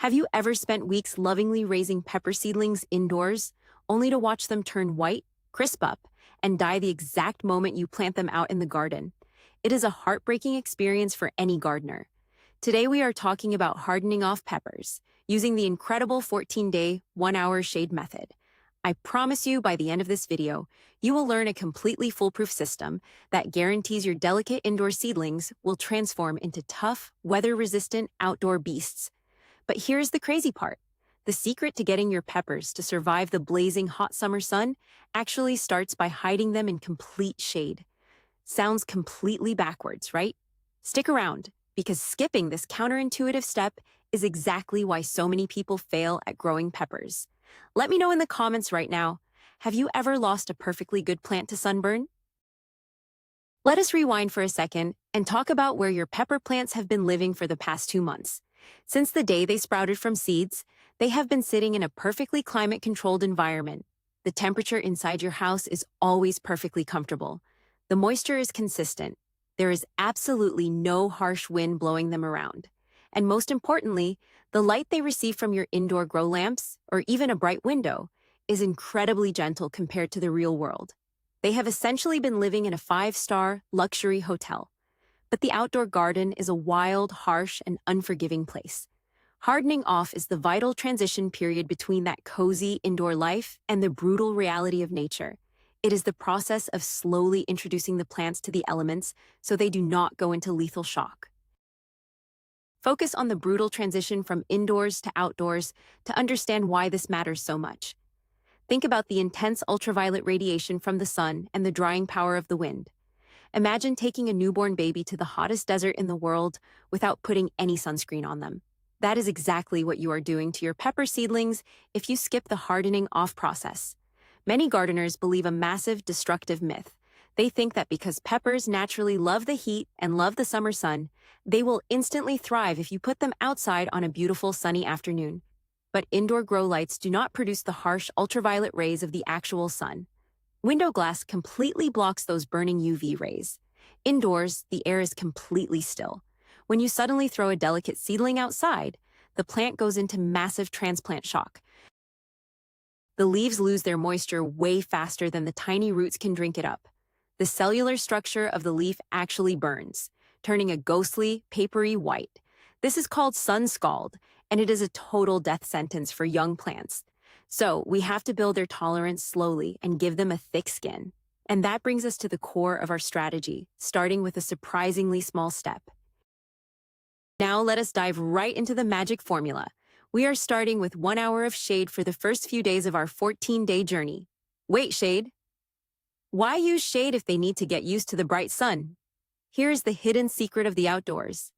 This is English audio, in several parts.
Have you ever spent weeks lovingly raising pepper seedlings indoors, only to watch them turn white, crisp up, and die the exact moment you plant them out in the garden? It is a heartbreaking experience for any gardener. Today we are talking about hardening off peppers, using the incredible 14-day, 1-hour shade method. I promise you by the end of this video, you will learn a completely foolproof system that guarantees your delicate indoor seedlings will transform into tough, weather-resistant outdoor beasts. But here's the crazy part. The secret to getting your peppers to survive the blazing hot summer sun actually starts by hiding them in complete shade. Sounds completely backwards, right? Stick around, because skipping this counterintuitive step is exactly why so many people fail at growing peppers. Let me know in the comments right now, have you ever lost a perfectly good plant to sunburn? Let us rewind for a second and talk about where your pepper plants have been living for the past 2 months. Since the day they sprouted from seeds, they have been sitting in a perfectly climate-controlled environment. The temperature inside your house is always perfectly comfortable. The moisture is consistent. There is absolutely no harsh wind blowing them around. And most importantly, the light they receive from your indoor grow lamps, or even a bright window, is incredibly gentle compared to the real world. They have essentially been living in a 5-star luxury hotel. But the outdoor garden is a wild, harsh, and unforgiving place. Hardening off is the vital transition period between that cozy indoor life and the brutal reality of nature. It is the process of slowly introducing the plants to the elements so they do not go into lethal shock. Focus on the brutal transition from indoors to outdoors to understand why this matters so much. Think about the intense ultraviolet radiation from the sun and the drying power of the wind. Imagine taking a newborn baby to the hottest desert in the world without putting any sunscreen on them. That is exactly what you are doing to your pepper seedlings if you skip the hardening off process. Many gardeners believe a massive, destructive myth. They think that because peppers naturally love the heat and love the summer sun, they will instantly thrive if you put them outside on a beautiful sunny afternoon. But indoor grow lights do not produce the harsh ultraviolet rays of the actual sun. Window glass completely blocks those burning UV rays. Indoors, the air is completely still. When you suddenly throw a delicate seedling outside, the plant goes into massive transplant shock. The leaves lose their moisture way faster than the tiny roots can drink it up. The cellular structure of the leaf actually burns, turning a ghostly, papery white. This is called sunscald, and it is a total death sentence for young plants. So we have to build their tolerance slowly and give them a thick skin. And that brings us to the core of our strategy, starting with a surprisingly small step. Now let us dive right into the magic formula. We are starting with 1 hour of shade for the first few days of our 14-day journey. Wait, shade. Why use shade if they need to get used to the bright sun? Here is the hidden secret of the outdoors.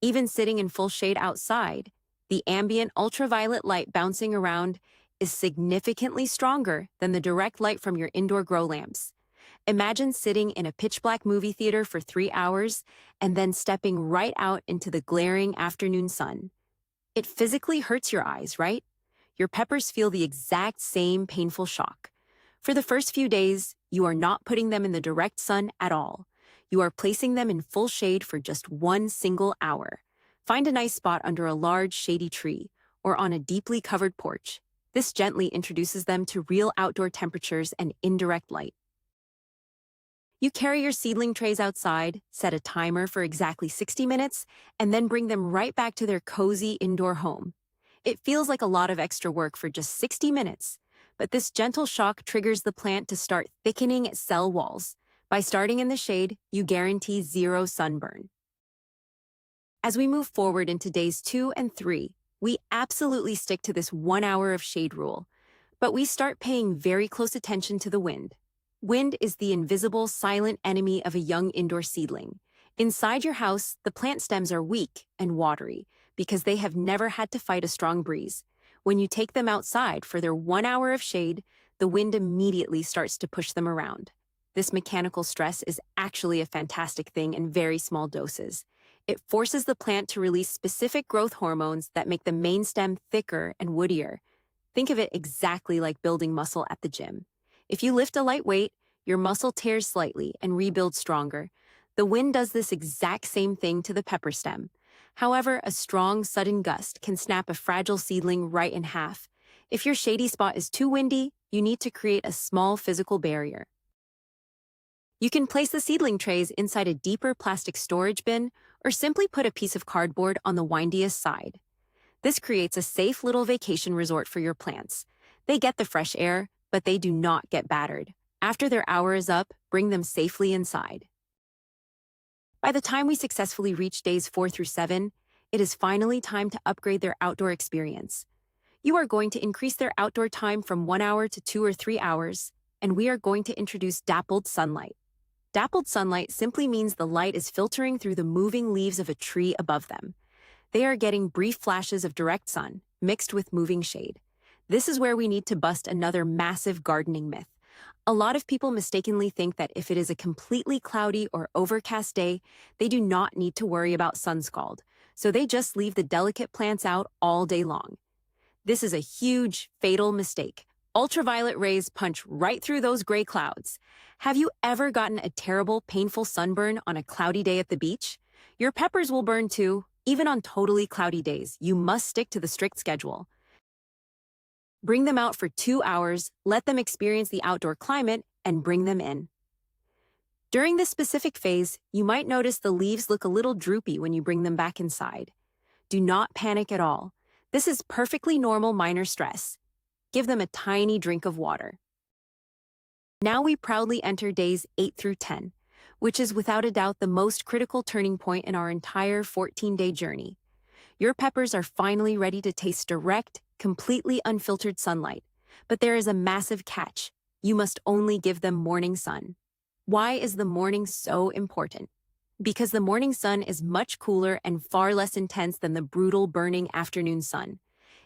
Even sitting in full shade outside, the ambient ultraviolet light bouncing around is significantly stronger than the direct light from your indoor grow lamps. Imagine sitting in a pitch-black movie theater for 3 hours and then stepping right out into the glaring afternoon sun. It physically hurts your eyes, right? Your peppers feel the exact same painful shock. For the first few days, you are not putting them in the direct sun at all. You are placing them in full shade for just 1 single hour. Find a nice spot under a large, shady tree or on a deeply covered porch. This gently introduces them to real outdoor temperatures and indirect light. You carry your seedling trays outside, set a timer for exactly 60 minutes, and then bring them right back to their cozy indoor home. It feels like a lot of extra work for just 60 minutes, but this gentle shock triggers the plant to start thickening its cell walls. By starting in the shade, you guarantee zero sunburn. As we move forward into days 2 and 3, we absolutely stick to this 1 hour of shade rule, but we start paying very close attention to the wind. Wind is the invisible, silent enemy of a young indoor seedling. Inside your house, the plant stems are weak and watery because they have never had to fight a strong breeze. When you take them outside for their 1 hour of shade, the wind immediately starts to push them around. This mechanical stress is actually a fantastic thing in very small doses. It forces the plant to release specific growth hormones that make the main stem thicker and woodier. Think of it exactly like building muscle at the gym. If you lift a light weight, your muscle tears slightly and rebuilds stronger. The wind does this exact same thing to the pepper stem. However, a strong, sudden gust can snap a fragile seedling right in half. If your shady spot is too windy, you need to create a small physical barrier. You can place the seedling trays inside a deeper plastic storage bin or simply put a piece of cardboard on the windiest side. This creates a safe little vacation resort for your plants. They get the fresh air, but they do not get battered. After their hour is up, bring them safely inside. By the time we successfully reach days 4 through 7, it is finally time to upgrade their outdoor experience. You are going to increase their outdoor time from 1 hour to 2 or 3 hours, and we are going to introduce dappled sunlight. Dappled sunlight simply means the light is filtering through the moving leaves of a tree above them. They are getting brief flashes of direct sun, mixed with moving shade. This is where we need to bust another massive gardening myth. A lot of people mistakenly think that if it is a completely cloudy or overcast day, they do not need to worry about sunscald, so they just leave the delicate plants out all day long. This is a huge, fatal mistake. Ultraviolet rays punch right through those gray clouds. Have you ever gotten a terrible, painful sunburn on a cloudy day at the beach? Your peppers will burn too. Even on totally cloudy days, you must stick to the strict schedule. Bring them out for 2 hours, let them experience the outdoor climate, and bring them in. During this specific phase, you might notice the leaves look a little droopy when you bring them back inside. Do not panic at all. This is perfectly normal minor stress. Give them a tiny drink of water. Now we proudly enter days 8 through 10, which is without a doubt the most critical turning point in our entire 14-day journey. Your peppers are finally ready to taste direct, completely unfiltered sunlight. But there is a massive catch. You must only give them morning sun. Why is the morning so important? Because the morning sun is much cooler and far less intense than the brutal, burning afternoon sun.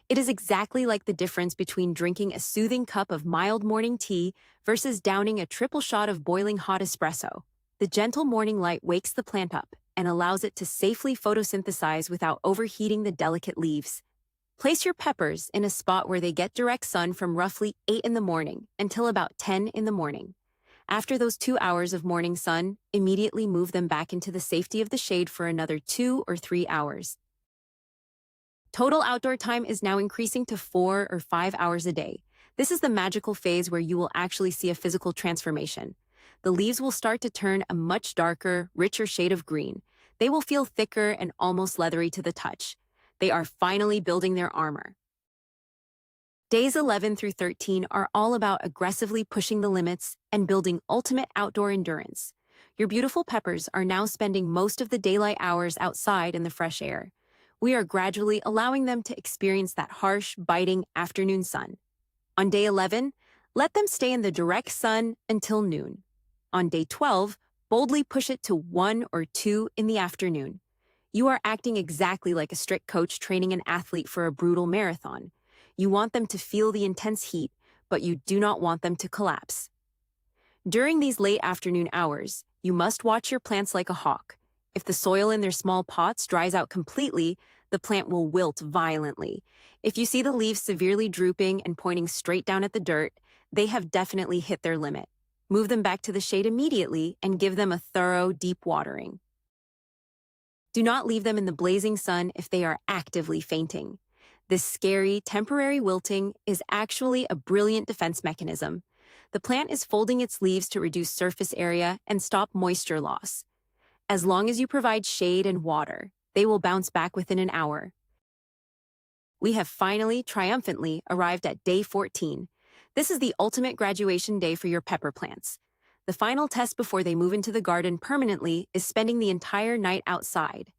It is exactly like the difference between drinking a soothing cup of mild morning tea versus downing a triple shot of boiling hot espresso. The gentle morning light wakes the plant up and allows it to safely photosynthesize without overheating the delicate leaves. Place your peppers in a spot where they get direct sun from roughly 8 in the morning until about 10 in the morning. After those 2 hours of morning sun, immediately move them back into the safety of the shade for another 2 or 3 hours. Total outdoor time is now increasing to 4 or 5 hours a day. This is the magical phase where you will actually see a physical transformation. The leaves will start to turn a much darker, richer shade of green. They will feel thicker and almost leathery to the touch. They are finally building their armor. Days 11 through 13 are all about aggressively pushing the limits and building ultimate outdoor endurance. Your beautiful peppers are now spending most of the daylight hours outside in the fresh air. We are gradually allowing them to experience that harsh, biting afternoon sun. On day 11, let them stay in the direct sun until noon. On day 12, boldly push it to 1 or 2 in the afternoon. You are acting exactly like a strict coach training an athlete for a brutal marathon. You want them to feel the intense heat, but you do not want them to collapse. During these late afternoon hours, you must watch your plants like a hawk. If the soil in their small pots dries out completely, the plant will wilt violently. If you see the leaves severely drooping and pointing straight down at the dirt, they have definitely hit their limit. Move them back to the shade immediately and give them a thorough, deep watering. Do not leave them in the blazing sun if they are actively fainting. This scary, temporary wilting is actually a brilliant defense mechanism. The plant is folding its leaves to reduce surface area and stop moisture loss. As long as you provide shade and water, they will bounce back within an hour. We have finally, triumphantly arrived at day 14. This is the ultimate graduation day for your pepper plants. The final test before they move into the garden permanently is spending the entire night outside.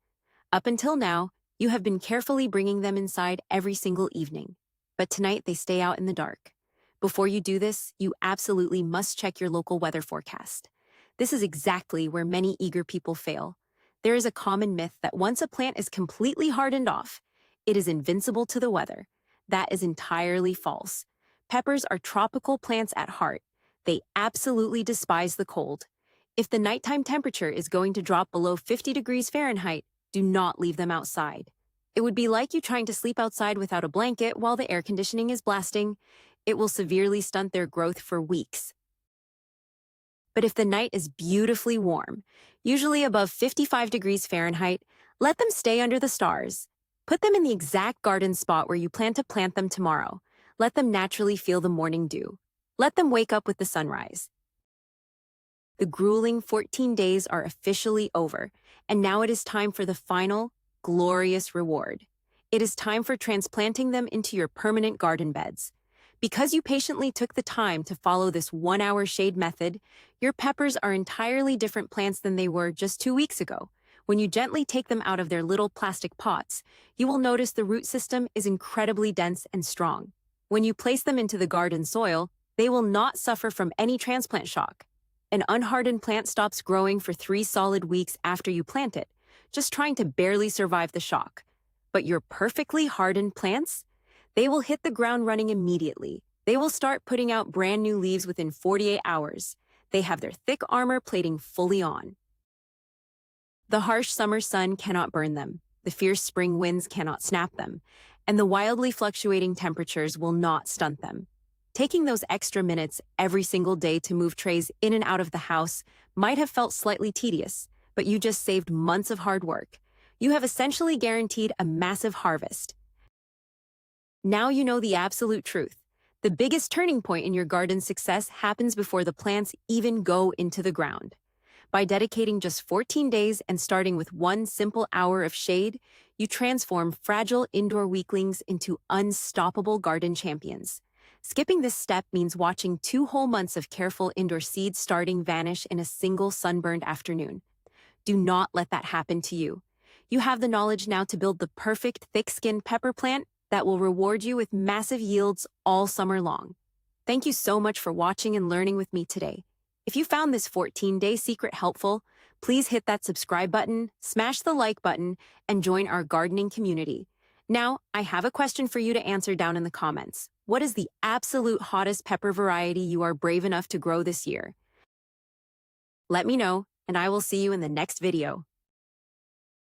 Up until now, you have been carefully bringing them inside every single evening, but tonight they stay out in the dark. Before you do this, you absolutely must check your local weather forecast. This is exactly where many eager people fail. There is a common myth that once a plant is completely hardened off, it is invincible to the weather. That is entirely false. Peppers are tropical plants at heart. They absolutely despise the cold. If the nighttime temperature is going to drop below 50 degrees Fahrenheit, do not leave them outside. It would be like you trying to sleep outside without a blanket while the air conditioning is blasting. It will severely stunt their growth for weeks. But if the night is beautifully warm, usually above 55 degrees Fahrenheit, Let them stay under the stars. Put them in the exact garden spot where you plan to plant them tomorrow. Let them naturally feel the morning dew. Let them wake up with the sunrise. The grueling 14 days are officially over, and now it is time for the final, glorious reward. It is time for transplanting them into your permanent garden beds. Because you patiently took the time to follow this 1-hour shade method, your peppers are entirely different plants than they were just 2 weeks ago. When you gently take them out of their little plastic pots, you will notice the root system is incredibly dense and strong. When you place them into the garden soil, they will not suffer from any transplant shock. An unhardened plant stops growing for 3 solid weeks after you plant it, just trying to barely survive the shock. But your perfectly hardened plants? They will hit the ground running immediately. They will start putting out brand new leaves within 48 hours. They have their thick armor plating fully on. The harsh summer sun cannot burn them, the fierce spring winds cannot snap them, and the wildly fluctuating temperatures will not stunt them. Taking those extra minutes every single day to move trays in and out of the house might have felt slightly tedious, but you just saved months of hard work. You have essentially guaranteed a massive harvest. Now you know the absolute truth. The biggest turning point in your garden's success happens before the plants even go into the ground. By dedicating just 14 days and starting with 1 simple hour of shade, you transform fragile indoor weaklings into unstoppable garden champions. Skipping this step means watching 2 whole months of careful indoor seed starting vanish in a single sunburned afternoon. Do not let that happen to you. You have the knowledge now to build the perfect thick-skinned pepper plant that will reward you with massive yields all summer long. Thank you so much for watching and learning with me today. If you found this 14-day secret helpful, please hit that subscribe button, smash the like button, and join our gardening community. Now, I have a question for you to answer down in the comments. What is the absolute hottest pepper variety you are brave enough to grow this year? Let me know, and I will see you in the next video.